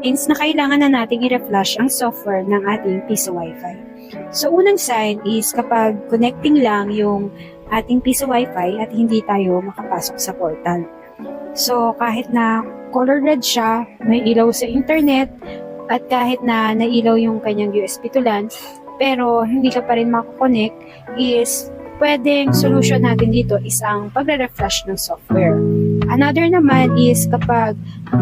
Means na kailangan na nating i-reflash ang software ng ating piso Wi-Fi. So, unang sign is kapag connecting lang yung ating piso Wi-Fi at hindi tayo makapasok sa portal. So, kahit na color red siya, may ilaw sa internet, at kahit na nailaw yung kanyang USB to LAN, pero hindi ka pa rin makakonect, is pwedeng solution natin dito is ang pagre-refresh ng software. Another naman is kapag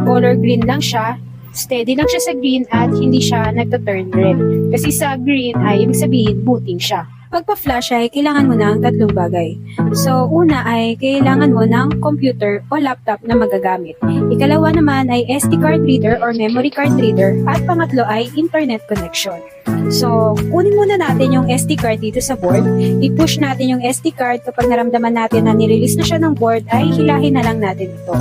color green lang siya, steady lang siya sa green at hindi siya nagta-turn red. Kasi sa green ay ibig sabihin booting siya. Pagpa-flash ay kailangan mo ng tatlong bagay. So, una ay kailangan mo ng computer o laptop na magagamit. Ikalawa naman ay SD card reader or memory card reader. At pangatlo ay internet connection. So, kunin muna natin yung SD card dito sa board. I-push natin yung SD card kapag naramdaman natin na nirelease na siya ng board ay hilahin na lang natin ito.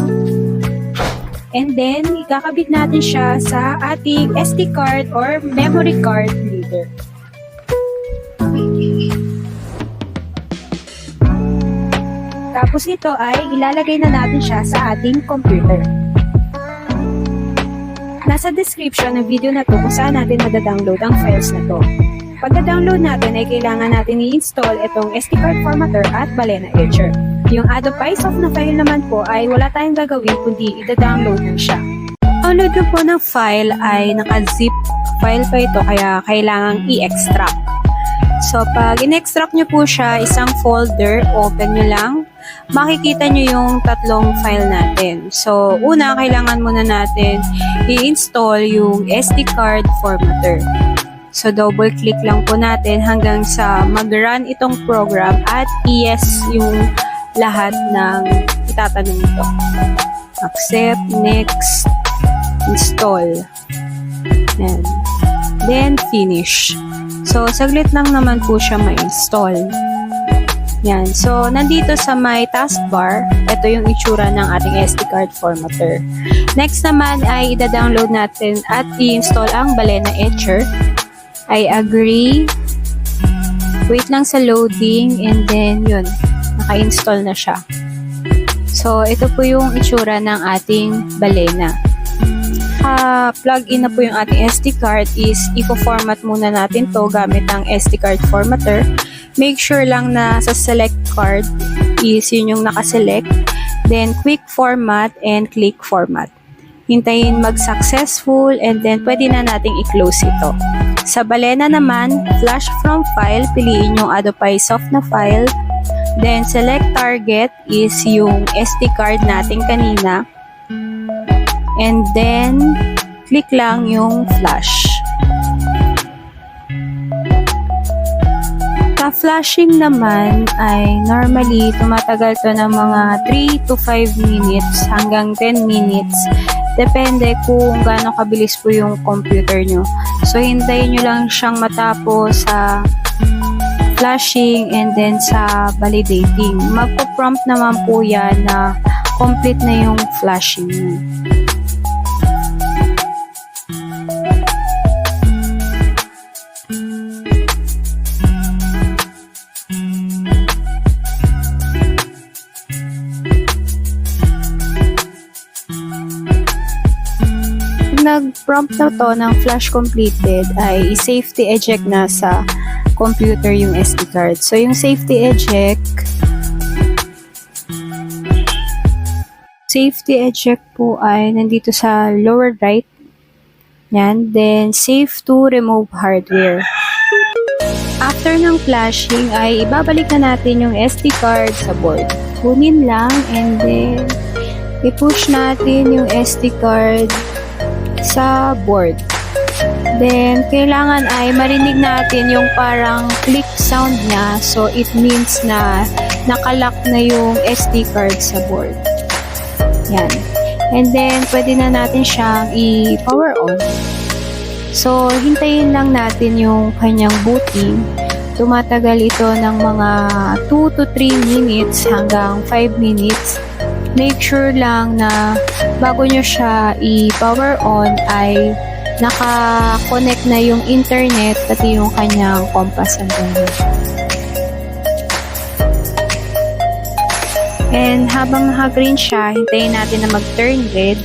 And then, ikakabit natin siya sa ating SD card or memory card reader. Tapos ito ay ilalagay na natin siya sa ating computer. Nasa description ng video na to kung saan natin madadownload ang files na to. Pagka-download natin ay kailangan natin i-install itong SD card formatter at Balena Etcher. Yung Adobe soft na file naman po ay wala tayong gagawin kundi i-download lang siya. Download ko po ng file ay naka-zip file pa ito kaya kailangang i-extract. So pag in-extract nyo po siya, isang folder, open nyo lang, makikita nyo yung tatlong file natin. So una, kailangan muna natin i-install yung SD card formatter. So double click lang po natin hanggang sa mag-run itong program at i-yes yung lahat ng itatanong ito. Accept, next, install. And then finish. So saglit lang naman po siya ma-install. Yan. So nandito sa my taskbar, ito yung itsura ng ating SD card formatter. Next naman ay ida-download natin at i-install ang Balena Etcher. I agree. Wait lang sa loading and then yun, naka-install na siya. So ito po yung itsura ng ating Balena. Plug in na po yung ating SD card is i-format muna natin to gamit ang SD card formatter. Make sure lang na sa select card is yun yung nakaselect. Then quick format and click format. Hintayin mag-successful and then pwede na nating i-close ito. Sa Balena naman, flash from file, piliin yung Adobe soft na file. Then select target is yung SD card natin kanina. And then, click lang yung flash. Sa-flashing naman ay normally tumatagal to ng mga 3 to 5 minutes hanggang 10 minutes. Depende kung gaano kabilis po yung computer nyo. So, hintayin nyo lang siyang matapos sa flashing and then sa validating. Magpo-prompt naman po yan na complete na yung flashing nyo. Nag-prompt na to ng flash completed ay safety eject na sa computer yung SD card. So yung safety eject po ay nandito sa lower right. Yan. Then save to remove hardware. After ng flashing ay ibabalik na natin yung SD card sa board. Kunin lang and then i-push natin yung SD card sa board. Then, kailangan ay marinig natin yung parang click sound niya. So, it means na nakalock na yung SD card sa board. Yan. And then, pwede na natin siyang i-power on. So, hintayin lang natin yung kanyang booting. Tumatagal ito ng mga 2 to 3 minutes hanggang 5 minutes. Make sure lang na bago nyo siya i-power on ay naka-connect na yung internet pati yung kanyang compass and And habang naka-green siya, hintayin natin na mag-turn red.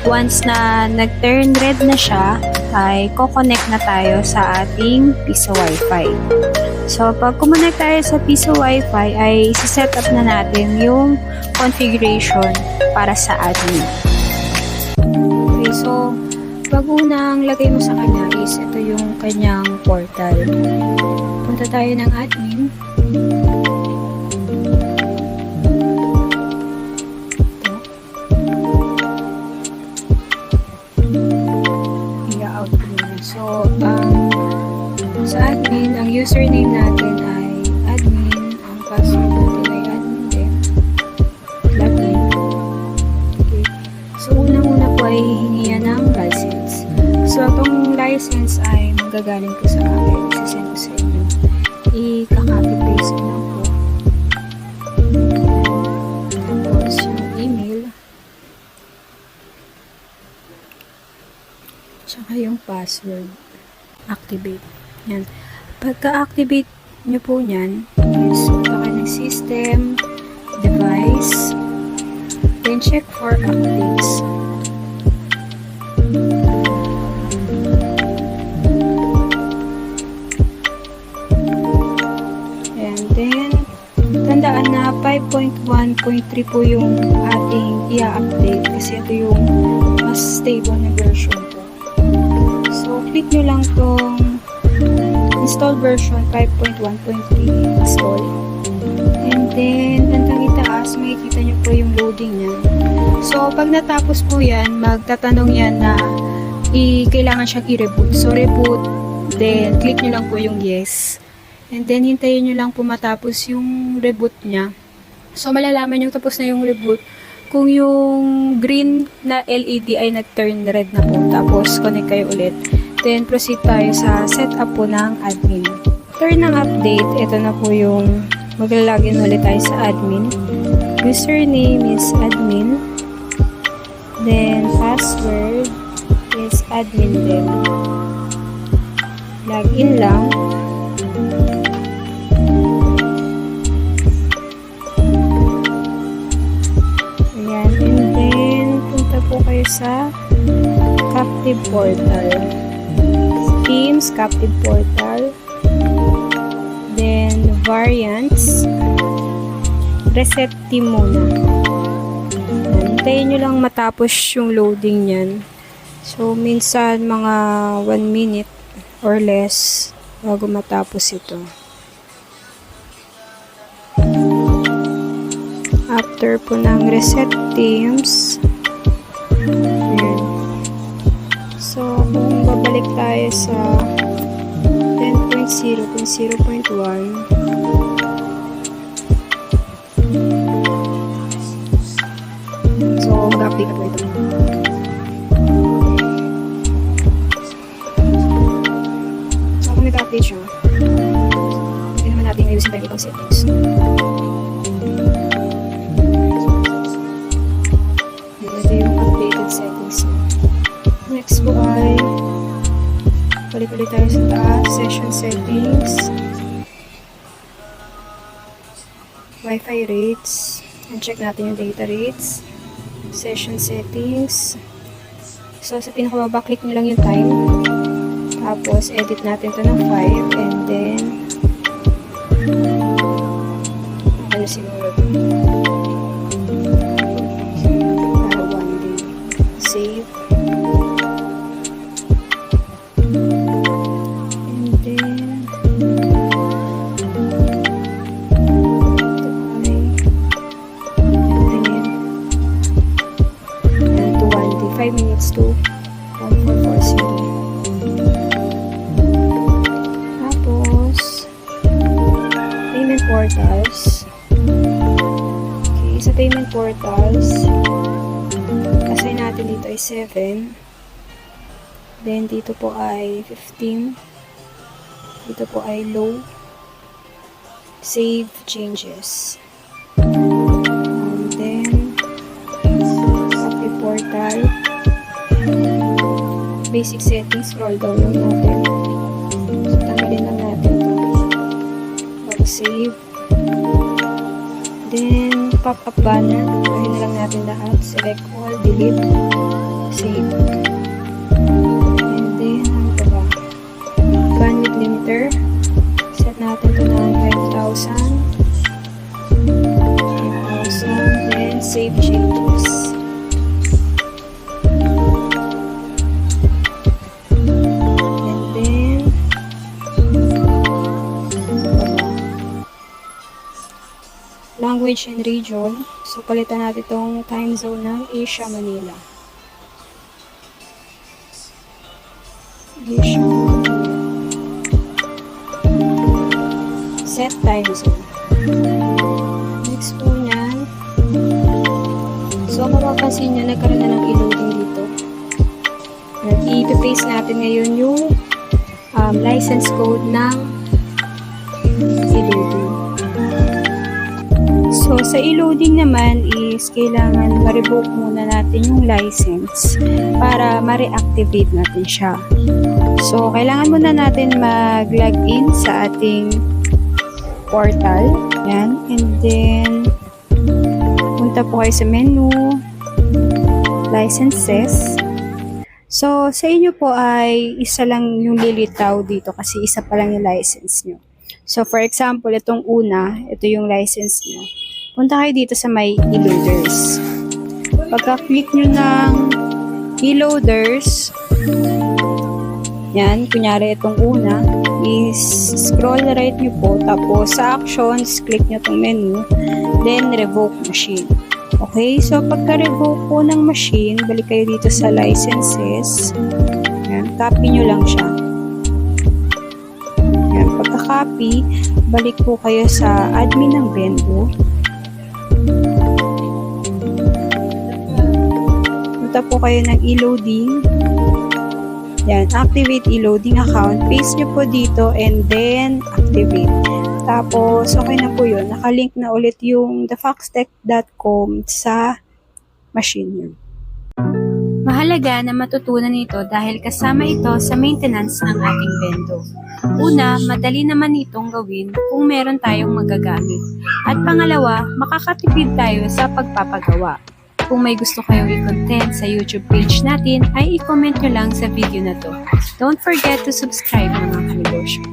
Once na nag-turn red na siya, ay ko-connect na tayo sa ating Piso Wi-Fi. So, pag kumonect tayo sa Piso Wi-Fi, ay set up na natin yung configuration para sa admin. Okay, so, pag unang lagay mo sa kanya is ito yung kanyang portal. Punta tayo ng admin. I-out muna. So, sa admin, ang username natin ay admin. Ang password natin ay admin din. Login. Okay. So, unang-una po ay hihingi yan ng license. So, itong license ay magagaling po sa akin. Sisend ko sa inyo. I-copy paste ko lang po. Tapos yung email. Tsaka yung password. Activate. Yan. Pagka-activate nyo po yan, is punta kayo ng system, device, then check for updates. And then, tandaan na 5.1.3 po yung ating i-update kasi ito yung mas stable na version po. So, click nyo lang tong install version 5.1.3 install. And then, bandang itaas, makikita nyo po yung loading niya. So, pag natapos po yan, magtatanong yan na kailangan siyang i-reboot. So, reboot, then click nyo lang po yung yes. And then, hintayin nyo lang po matapos yung reboot niya. So, malalaman nyo tapos na yung reboot kung yung green na LED ay nag-turn red na po. Tapos, connect kayo ulit. Then, proceed tayo sa setup po ng admin. After ng update, ito na po yung maglalagin ulit tayo sa admin. Username is admin. Then, password is admin din. Login lang. Ayan. And then, punta po kayo sa Captive Portal. Teams, Captive Portal. Then, variants. Reset team muna. Hintayin nyo lang matapos yung loading yan. So, minsan mga 1 minute or less bago matapos ito. After po ng reset teams, ayan. So, kung babalik tayo sa 10.0.0.1, so, mag-update na po ito. So, kung nag-update siya, hindi naman natin ayusin tayo ibang settings. Ito yung updated settings. Next po ay balik-balik tayo sa taas, session settings, Wi-Fi rates, and check natin yung data rates, session settings. So, sa pinakababa, click nyo lang yung time. Tapos, edit natin ito ng 5, and then ano siguro ito? Para 1 day. Save. To 1440. Tapos payment portals. Okay, sa payment portals, assign natin dito ay 7. Then dito po ay 15. Dito po ay low. Save changes. And then copy portal. Basic settings, scroll down lang natin. So, tanggalin lang natin ito. Bago save. Then, pop-up banner. Gawin na lang natin lahat. Select all, delete. Save. And then, ano pa ba? Bandwidth limiter. Set natin ito na 5,000. 5,000. Then, save changes. And then, language and region. So, palitan natin itong time zone ng Asia, Manila. Asia, Manila. Set time zone. Next po niyan. So, mapapansin nyo, nagkaroon na ng e-loading dito. I-paste natin ngayon yung license code ng e-loading. So, sa e-loading naman is kailangan ma-revoke muna natin yung license para ma-reactivate natin siya. So, kailangan muna natin mag-login sa ating portal. Yan. And then, punta po kayo sa menu, licenses. So, sa inyo po ay isa lang yung lilitaw dito kasi isa pa lang yung license nyo. So, for example, itong una, ito yung license nyo. Punta kayo dito sa may e-loaders. Pagka-click nyo ng e-loaders, yan, kunyari itong una, is scroll right nyo po, tapos sa actions, click nyo itong menu, then revoke machine. Okay, so pagka-revoke po ng machine, balik kayo dito sa licenses, yan, copy nyo lang siya. Yan, pagka-copy, balik po kayo sa admin ng Vendo. Punta po kayo ng e-loading. Yan, activate e-loading account. Paste nyo po dito and then activate. Tapos, okay na po yun. Nakalink na ulit yung thefoxtech.com sa machine nyo. Mahalaga na matutunan ito dahil kasama ito sa maintenance ng ating Vendo. Una, madali naman itong gawin kung meron tayong magagamit. At pangalawa, makakatipid tayo sa pagpapagawa. Kung may gusto kayong i-content sa YouTube page natin, ay i-comment nyo lang sa video na to. Don't forget to subscribe mga kanegosyo.